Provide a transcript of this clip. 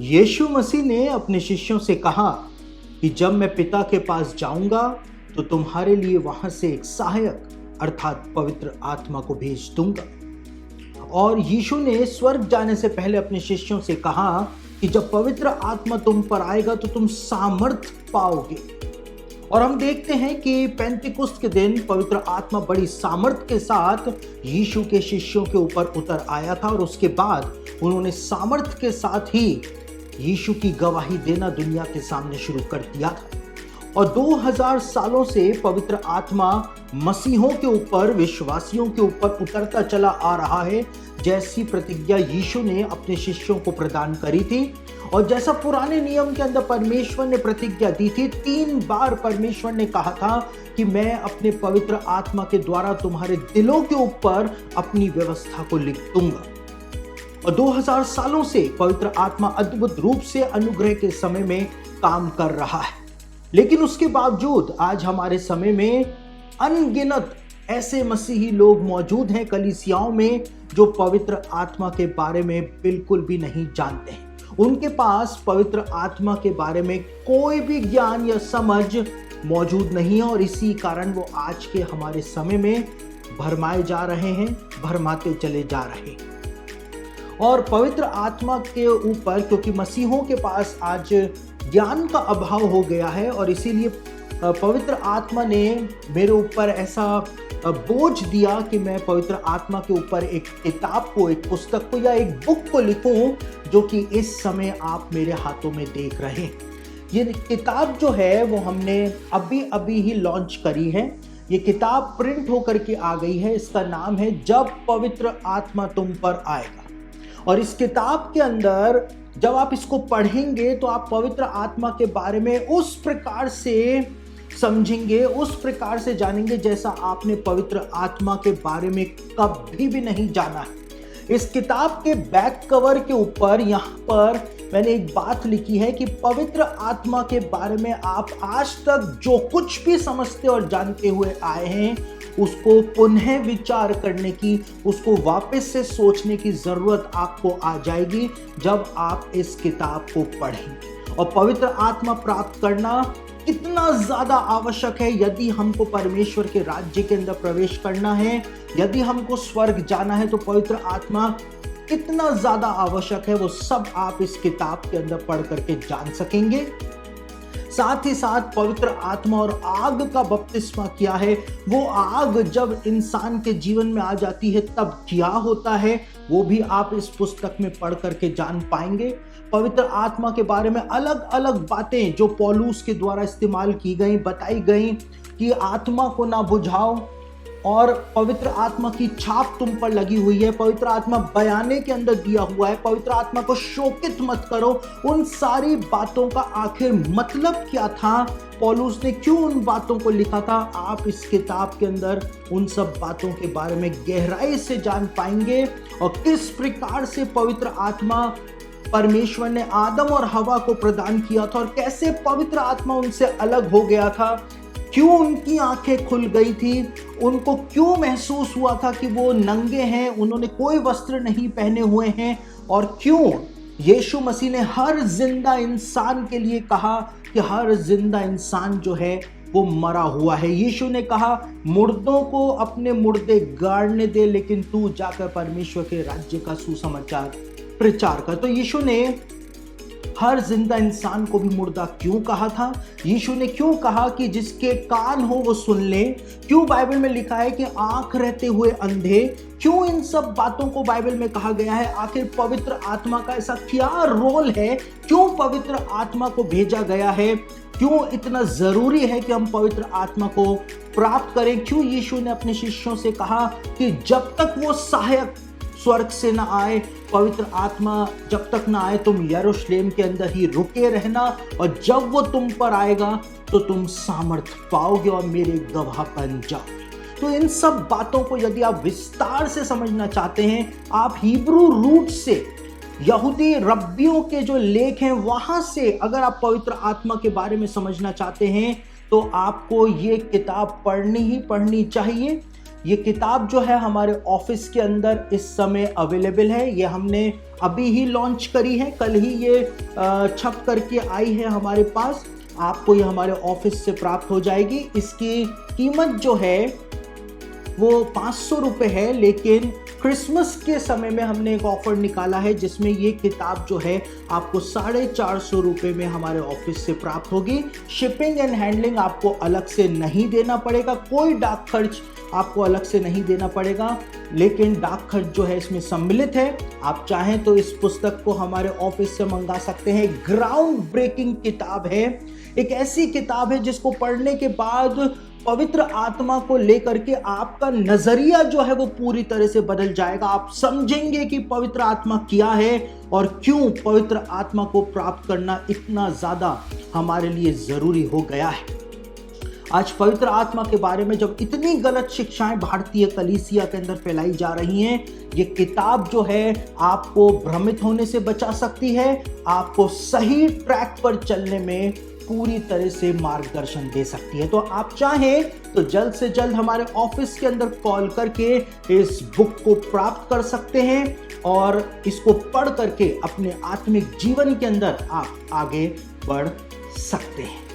यीशु मसीह ने अपने शिष्यों से कहा कि जब मैं पिता के पास जाऊंगा तो तुम्हारे लिए वहां से एक सहायक अर्थात पवित्र आत्मा को भेज दूंगा। और यीशु ने स्वर्ग जाने से पहले अपने शिष्यों से कहा कि जब पवित्र आत्मा तुम पर आएगा तो तुम सामर्थ पाओगे। और हम देखते हैं कि पेंतिकुस्त के दिन पवित्र आत्मा बड़ी सामर्थ के साथ यीशु के शिष्यों के ऊपर उतर आया था और उसके बाद उन्होंने सामर्थ के साथ ही यीशु की गवाही देना दुनिया के सामने शुरू कर दिया था। और 2000 सालों से पवित्र आत्मा मसीहों के ऊपर, विश्वासियों के ऊपर उतरता चला आ रहा है, जैसी प्रतिज्ञा यीशु ने अपने शिष्यों को प्रदान करी थी। और जैसा पुराने नियम के अंदर परमेश्वर ने प्रतिज्ञा दी थी, 3 बार परमेश्वर ने कहा था कि मैं अपने पवित्र आत्मा के द्वारा तुम्हारे दिलों के ऊपर अपनी व्यवस्था को लिख दूंगा। और 2000 सालों से पवित्र आत्मा अद्भुत रूप से अनुग्रह के समय में काम कर रहा है। लेकिन उसके बावजूद आज हमारे समय में अनगिनत ऐसे मसीही लोग मौजूद हैं कलीसियाओं में जो पवित्र आत्मा के बारे में बिल्कुल भी नहीं जानते हैं। उनके पास पवित्र आत्मा के बारे में कोई भी ज्ञान या समझ मौजूद नहीं है और इसी कारण वो आज के हमारे समय में भरमाए जा रहे हैं, भरमाते चले जा रहे हैं। और पवित्र आत्मा के ऊपर, क्योंकि मसीहों के पास आज ज्ञान का अभाव हो गया है और इसीलिए पवित्र आत्मा ने मेरे ऊपर ऐसा बोझ दिया कि मैं पवित्र आत्मा के ऊपर एक किताब को, एक पुस्तक को या एक बुक को लिखूं, जो कि इस समय आप मेरे हाथों में देख रहे हैं। ये किताब जो है वो हमने अभी ही लॉन्च करी है। ये किताब प्रिंट होकर के आ गई है। इसका नाम है जब पवित्र आत्मा तुम पर आएगा। और इस किताब के अंदर जब आप इसको पढ़ेंगे तो आप पवित्र आत्मा के बारे में उस प्रकार से समझेंगे, उस प्रकार से जानेंगे जैसा आपने पवित्र आत्मा के बारे में कभी भी नहीं जाना है। इस किताब के बैक कवर के ऊपर यहाँ पर मैंने एक बात लिखी है कि पवित्र आत्मा के बारे में आप आज तक जो कुछ भी समझते और जानते हुए आए हैं उसको पुनः विचार करने की, उसको वापस से सोचने की जरूरत आपको आ जाएगी जब आप इस किताब को पढ़ेंगे। और पवित्र आत्मा प्राप्त करना कितना ज्यादा आवश्यक है यदि हमको परमेश्वर के राज्य के अंदर प्रवेश करना है, यदि हमको स्वर्ग जाना है, तो पवित्र आत्मा कितना ज्यादा आवश्यक है वो सब आप इस किताब के अंदर पढ़ करके जान सकेंगे। साथ ही साथ पवित्र आत्मा और आग का बपतिस्मा क्या है, वो आग जब इंसान के जीवन में आ जाती है तब क्या होता है, वो भी आप इस पुस्तक में पढ़ करके जान पाएंगे। पवित्र आत्मा के बारे में अलग अलग बातें जो पौलुस के द्वारा इस्तेमाल की गई, बताई गई कि आत्मा को ना बुझाओ और पवित्र आत्मा की छाप तुम पर लगी हुई है, पवित्र आत्मा बयाने के अंदर दिया हुआ है, पवित्र आत्मा को शोकित मत करो। उन सारी बातों का आखिर मतलब क्या था, पौलुस ने क्यों उन बातों को लिखा था, आप इस किताब के अंदर उन सब बातों के बारे में गहराई से जान पाएंगे। और किस प्रकार से पवित्र आत्मा परमेश्वर ने आदम और हवा को प्रदान किया था और कैसे पवित्र आत्मा उनसे अलग हो गया था, क्यों उनकी आंखें खुल गई थी, उनको क्यों महसूस हुआ था कि वो नंगे हैं, उन्होंने कोई वस्त्र नहीं पहने हुए हैं, और क्यों यीशु मसीह ने हर जिंदा इंसान के लिए कहा कि हर जिंदा इंसान जो है वो मरा हुआ है। यीशु ने कहा मुर्दों को अपने मुर्दे गाड़ने दे, लेकिन तू जाकर परमेश्वर के राज्य का सुसमाचार प्रचार कर। तो यीशु ने हर जिंदा इंसान को भी मुर्दा क्यों कहा था, यीशु ने क्यों कहा कि जिसके कान हो वो सुन ले, क्यों बाइबल में लिखा है कि आंख रहते हुए अंधे, क्यों इन सब बातों को बाइबल में कहा गया है, आखिर पवित्र आत्मा का ऐसा क्या रोल है, क्यों पवित्र आत्मा को भेजा गया है, क्यों इतना जरूरी है कि हम पवित्र आत्मा को प्राप्त करें, क्यों यीशु ने अपने शिष्यों से कहा कि जब तक वो सहायक स्वर्ग से ना आए, पवित्र आत्मा जब तक ना आए तुम यरूशलेम के अंदर ही रुके रहना, और जब वो तुम पर आएगा तो तुम सामर्थ पाओगे और मेरे गवाह बन जाओगे। तो इन सब बातों को यदि आप विस्तार से समझना चाहते हैं, आप हिब्रू रूट से, यहूदी रब्बियों के जो लेख हैं वहां से अगर आप पवित्र आत्मा के बारे में समझना चाहते हैं तो आपको ये किताब पढ़नी ही पढ़नी चाहिए। ये किताब जो है हमारे ऑफिस के अंदर इस समय अवेलेबल है। ये हमने अभी ही लॉन्च करी है, कल ही ये छप करके आई है हमारे पास। आपको ये हमारे ऑफिस से प्राप्त हो जाएगी। इसकी कीमत जो है वो 500 रुपये है, लेकिन क्रिसमस के समय में हमने एक ऑफर निकाला है जिसमें ये किताब जो है आपको 450 रुपये में हमारे ऑफिस से प्राप्त होगी। शिपिंग एंड हैंडलिंग आपको अलग से नहीं देना पड़ेगा, कोई डाक खर्च आपको अलग से नहीं देना पड़ेगा, लेकिन डाक खर्च जो है इसमें सम्मिलित है। आप चाहें तो इस पुस्तक को हमारे ऑफिस से मंगा सकते हैं। ग्राउंड ब्रेकिंग किताब है, एक ऐसी किताब है जिसको पढ़ने के बाद पवित्र आत्मा को लेकर के आपका नजरिया जो है वो पूरी तरह से बदल जाएगा। आप समझेंगे कि पवित्र आत्मा क्या है और क्यों पवित्र आत्मा को प्राप्त करना इतना ज्यादा हमारे लिए जरूरी हो गया है। आज पवित्र आत्मा के बारे में जब इतनी गलत शिक्षाएं भारतीय कलीसिया के अंदर फैलाई जा रही हैं, ये किताब जो है आपको भ्रमित होने से बचा सकती है, आपको सही ट्रैक पर चलने में पूरी तरह से मार्गदर्शन दे सकती है। तो आप चाहें तो जल्द से जल्द हमारे ऑफिस के अंदर कॉल करके इस बुक को प्राप्त कर सकते हैं और इसको पढ़ करके अपने आत्मिक जीवन के अंदर आप आगे बढ़ सकते हैं।